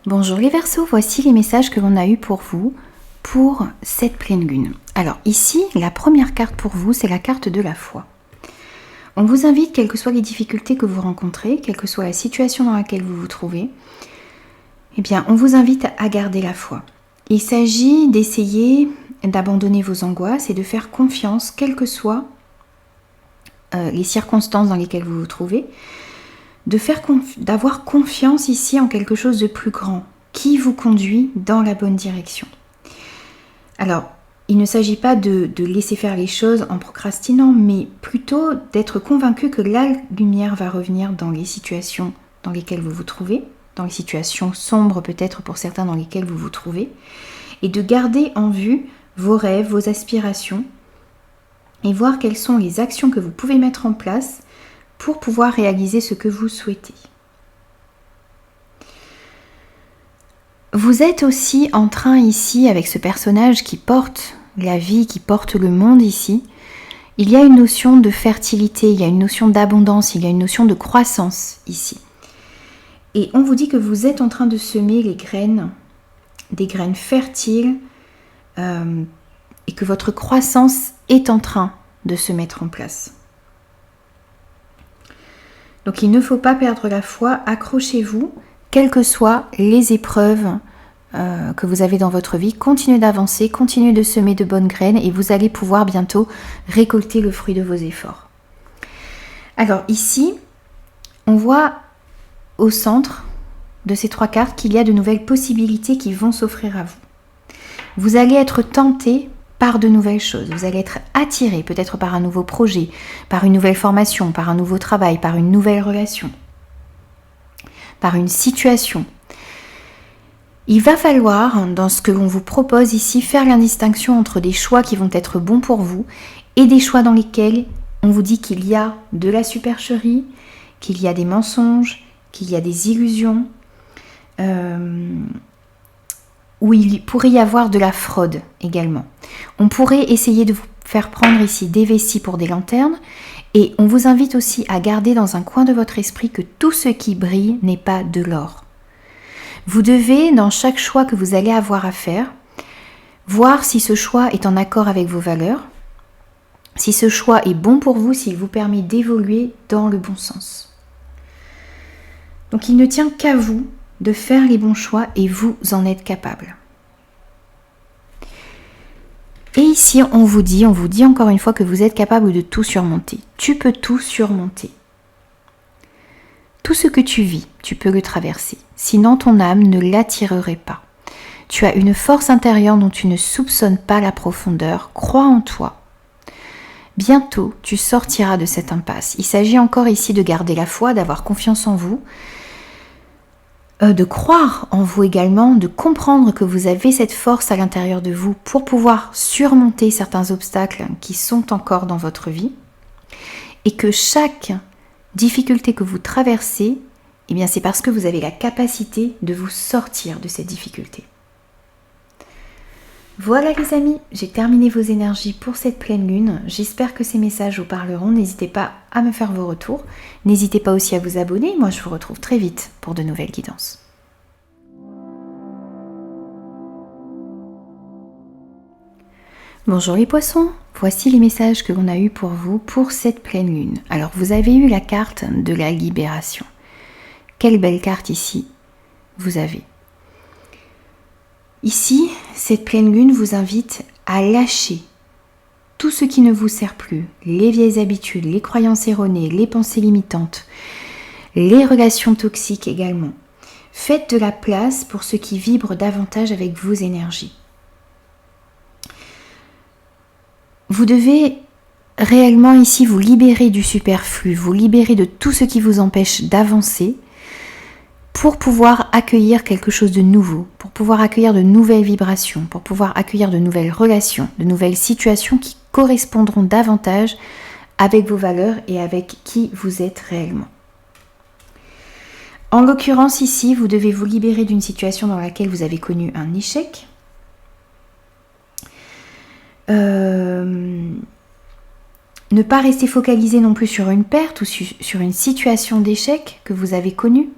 Bonjour les Verseaux, voici les messages que l'on a eus pour vous pour cette pleine lune. Alors ici, la première carte pour vous, c'est la carte de la foi. On vous invite, quelles que soient les difficultés que vous rencontrez, quelle que soit la situation dans laquelle vous vous trouvez, eh bien, on vous invite à garder la foi. Il s'agit d'essayer d'abandonner vos angoisses et de faire confiance, quelles que soient les circonstances dans lesquelles vous vous trouvez, d'avoir confiance ici en quelque chose de plus grand, qui vous conduit dans la bonne direction. Alors, il ne s'agit pas de laisser faire les choses en procrastinant, mais plutôt d'être convaincu que la lumière va revenir dans les situations dans lesquelles vous vous trouvez, dans les situations sombres peut-être pour certains dans lesquelles vous vous trouvez, et de garder en vue vos rêves, vos aspirations, et voir quelles sont les actions que vous pouvez mettre en place pour pouvoir réaliser ce que vous souhaitez. Vous êtes aussi en train ici, avec ce personnage qui porte la vie, qui porte le monde ici, il y a une notion de fertilité, il y a une notion d'abondance, il y a une notion de croissance ici. Et on vous dit que vous êtes en train de semer les graines, des graines fertiles, et que votre croissance est en train de se mettre en place. Donc il ne faut pas perdre la foi, accrochez-vous, quelles que soient les épreuves que vous avez dans votre vie, continuez d'avancer, continuez de semer de bonnes graines et vous allez pouvoir bientôt récolter le fruit de vos efforts. Alors ici, on voit au centre de ces trois cartes qu'il y a de nouvelles possibilités qui vont s'offrir à vous. Vous allez être tenté par de nouvelles choses, vous allez être attiré peut-être par un nouveau projet, par une nouvelle formation, par un nouveau travail, par une nouvelle relation, par une situation. Il va falloir, dans ce que l'on vous propose ici, faire la distinction entre des choix qui vont être bons pour vous et des choix dans lesquels on vous dit qu'il y a de la supercherie, qu'il y a des mensonges, qu'il y a des illusions, où il pourrait y avoir de la fraude également. On pourrait essayer de vous faire prendre ici des vessies pour des lanternes et on vous invite aussi à garder dans un coin de votre esprit que tout ce qui brille n'est pas de l'or. Vous devez, dans chaque choix que vous allez avoir à faire, voir si ce choix est en accord avec vos valeurs, si ce choix est bon pour vous, s'il vous permet d'évoluer dans le bon sens. Donc il ne tient qu'à vous de faire les bons choix et vous en êtes capable. Et ici, on vous dit encore une fois que vous êtes capable de tout surmonter. Tu peux tout surmonter. Tout ce que tu vis, tu peux le traverser. Sinon, ton âme ne l'attirerait pas. Tu as une force intérieure dont tu ne soupçonnes pas la profondeur. Crois en toi. Bientôt, tu sortiras de cette impasse. Il s'agit encore ici de garder la foi, d'avoir confiance en vous, de croire en vous également, de comprendre que vous avez cette force à l'intérieur de vous pour pouvoir surmonter certains obstacles qui sont encore dans votre vie et que chaque difficulté que vous traversez, eh bien c'est parce que vous avez la capacité de vous sortir de cette difficulté. Voilà les amis, j'ai terminé vos énergies pour cette pleine lune. J'espère que ces messages vous parleront. N'hésitez pas à me faire vos retours. N'hésitez pas aussi à vous abonner. Moi, je vous retrouve très vite pour de nouvelles guidances. Bonjour les poissons, voici les messages que l'on a eus pour vous pour cette pleine lune. Alors, vous avez eu la carte de la libération. Quelle belle carte ici vous avez. Ici, cette pleine lune vous invite à lâcher tout ce qui ne vous sert plus, les vieilles habitudes, les croyances erronées, les pensées limitantes, les relations toxiques également. Faites de la place pour ce qui vibre davantage avec vos énergies. Vous devez réellement ici vous libérer du superflu, vous libérer de tout ce qui vous empêche d'avancer pour pouvoir accueillir quelque chose de nouveau, pour pouvoir accueillir de nouvelles vibrations, pour pouvoir accueillir de nouvelles relations, de nouvelles situations qui correspondront davantage avec vos valeurs et avec qui vous êtes réellement. En l'occurrence ici, vous devez vous libérer d'une situation dans laquelle vous avez connu un échec. Ne pas rester focalisé non plus sur une perte ou sur une situation d'échec que vous avez connue.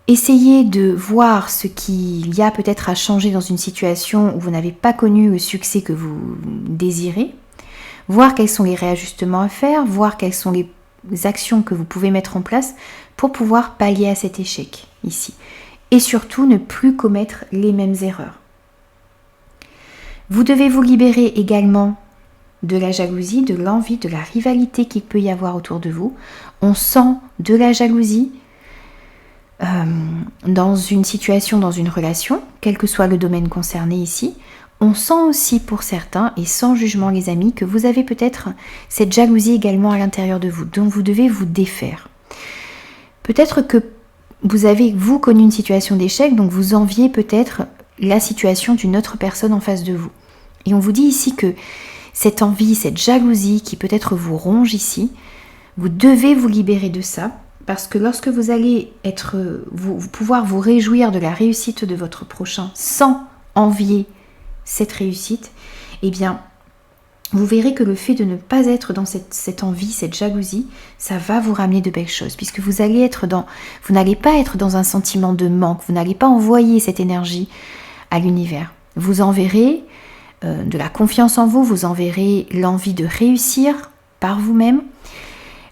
Essayez de voir ce qu'il y a peut-être à changer dans une situation où vous n'avez pas connu le succès que vous désirez. Voir quels sont les réajustements à faire, voir quelles sont les actions que vous pouvez mettre en place pour pouvoir pallier à cet échec ici. Et surtout, ne plus commettre les mêmes erreurs. Vous devez vous libérer également de la jalousie, de l'envie, de la rivalité qu'il peut y avoir autour de vous. On sent de la jalousie dans une situation, dans une relation, quel que soit le domaine concerné ici. On sent aussi pour certains, et sans jugement les amis, que vous avez peut-être cette jalousie également à l'intérieur de vous, dont vous devez vous défaire. Peut-être que vous avez, vous, connu une situation d'échec, donc vous enviez peut-être la situation d'une autre personne en face de vous. Et on vous dit ici que cette envie, cette jalousie qui peut-être vous ronge ici, vous devez vous libérer de ça, parce que lorsque vous allez pouvoir vous réjouir de la réussite de votre prochain sans envier cette réussite, eh bien, vous verrez que le fait de ne pas être dans cette envie, cette jalousie, ça va vous ramener de belles choses, puisque vous n'allez pas être dans un sentiment de manque, vous n'allez pas envoyer cette énergie à l'univers. Vous enverrez de la confiance en vous, vous enverrez l'envie de réussir par vous-même,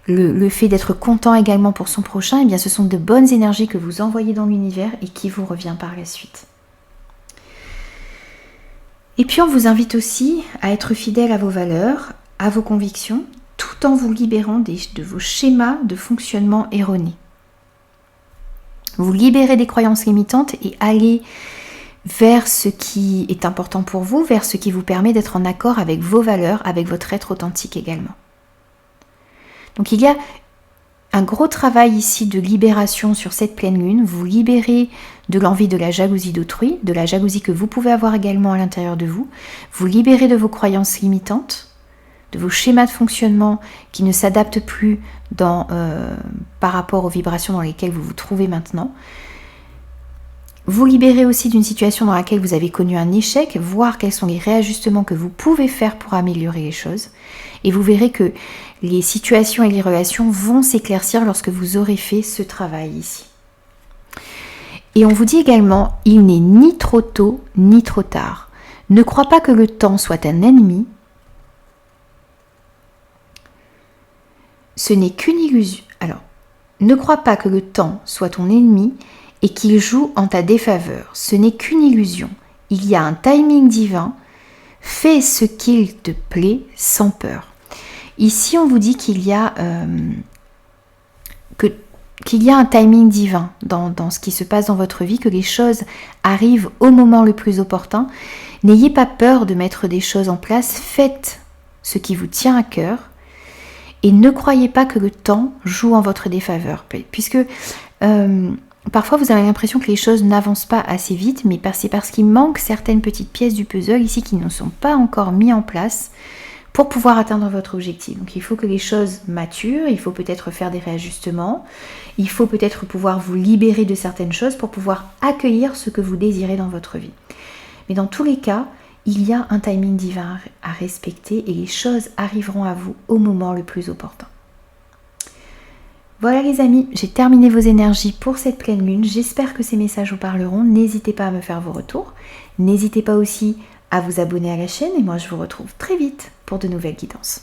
le fait d'être content également pour son prochain, eh bien, ce sont de bonnes énergies que vous envoyez dans l'univers et qui vous revient par la suite. Et puis on vous invite aussi à être fidèle à vos valeurs, à vos convictions, tout en vous libérant de vos schémas de fonctionnement erronés. Vous libérez des croyances limitantes et allez vers ce qui est important pour vous, vers ce qui vous permet d'être en accord avec vos valeurs, avec votre être authentique également. Donc il y a un gros travail ici de libération sur cette pleine lune. Vous libérez de l'envie de la jalousie d'autrui, de la jalousie que vous pouvez avoir également à l'intérieur de vous. Vous libérez de vos croyances limitantes, de vos schémas de fonctionnement qui ne s'adaptent plus par rapport aux vibrations dans lesquelles vous vous trouvez maintenant. Vous libérez aussi d'une situation dans laquelle vous avez connu un échec, voir quels sont les réajustements que vous pouvez faire pour améliorer les choses. Et vous verrez que les situations et les relations vont s'éclaircir lorsque vous aurez fait ce travail ici. Et on vous dit également, il n'est ni trop tôt ni trop tard. Ne crois pas que le temps soit un ennemi. Ce n'est qu'une illusion. Alors, ne crois pas que le temps soit ton ennemi et qu'il joue en ta défaveur. Ce n'est qu'une illusion. Il y a un timing divin. Fais ce qu'il te plaît sans peur. Ici, on vous dit qu'il y a un timing divin dans ce qui se passe dans votre vie, que les choses arrivent au moment le plus opportun. N'ayez pas peur de mettre des choses en place. Faites ce qui vous tient à cœur et ne croyez pas que le temps joue en votre défaveur. Puisque parfois, vous avez l'impression que les choses n'avancent pas assez vite, mais c'est parce qu'il manque certaines petites pièces du puzzle ici qui ne sont pas encore mises en place pour pouvoir atteindre votre objectif. Donc il faut que les choses maturent, il faut peut-être faire des réajustements, il faut peut-être pouvoir vous libérer de certaines choses pour pouvoir accueillir ce que vous désirez dans votre vie. Mais dans tous les cas, il y a un timing divin à respecter et les choses arriveront à vous au moment le plus opportun. Voilà les amis, j'ai terminé vos énergies pour cette pleine lune. J'espère que ces messages vous parleront. N'hésitez pas à me faire vos retours. N'hésitez pas aussi à vous abonner à la chaîne et moi je vous retrouve très vite pour de nouvelles guidances.